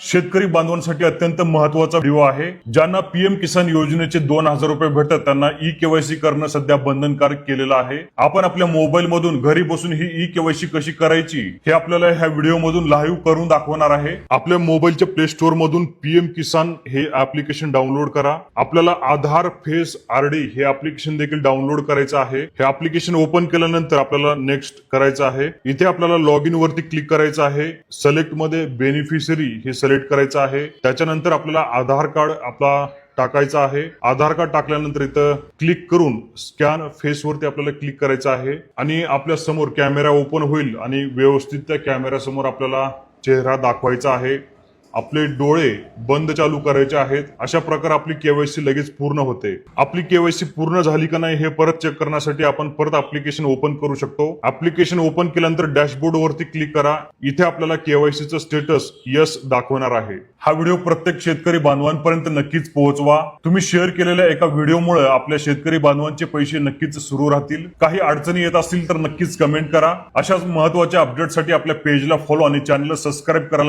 शेतकरी बांधवांसाठी अत्यंत महत्वाचा व्हिडिओ आहे. ज्यांना पीएम किसान योजनेचे 2,000 रुपये भेटतात त्यांना ई केवायसी करणं सध्या बंधनकारक केलेलं आहे. आपण आपल्या मोबाईल मधून घरी बसून ही ई केवायसी कशी करायची हे आपल्याला ह्या व्हिडिओ मधून लाईव्ह करून दाखवणार आहे. आपल्या मोबाईलच्या प्ले स्टोअर मधून पीएम किसान हे ऍप्लिकेशन डाउनलोड करा. आपल्याला आधार फेस आरडी हे ऍप्लिकेशन देखील डाउनलोड करायचं आहे. हे ऍप्लिकेशन ओपन केल्यानंतर आपल्याला नेक्स्ट करायचं आहे. इथे आपल्याला लॉग इन वरती क्लिक करायचं आहे. सिलेक्ट मध्ये बेनिफिशरी हे सिलेक्ट करायचं आहे. त्याच्यानंतर आपल्याला आधार कार्ड आपला टाकायचा आहे. आधार कार्ड टाकल्यानंतर इथं क्लिक करून स्कॅन फेस वरती आपल्याला क्लिक करायचं आहे आणि आपल्या समोर कॅमेरा ओपन होईल आणि व्यवस्थित त्या कॅमेरा समोर आपल्याला चेहरा दाखवायचा आहे. आपले डोळे बंद चालू करायचे आहेत. अशा प्रकारे आपली केवायसी लगेच पूर्ण होते. आपली केवायसी पूर्ण झाली का नाही हे परत चेक करण्यासाठी आपण परत ऍप्लिकेशन ओपन करू शकतो. ऍप्लिकेशन ओपन केल्यानंतर डॅशबोर्ड वरती क्लिक करा. इथे आपल्याला केवायसीचं स्टेटस यस दाखवणार आहे. हा व्हिडिओ प्रत्येक शेतकरी बांधवांपर्यंत नक्कीच पोहोचवा. तुम्ही शेअर केलेल्या एका व्हिडिओमुळे आपल्या शेतकरी बांधवांचे पैसे नक्कीच सुरू राहतील. काही अडचणी येत असतील तर नक्कीच कमेंट करा. अशाच महत्त्वाच्या अपडेटसाठी आपल्या पेजला फॉलो आणि चॅनलला सबस्क्राईब करायला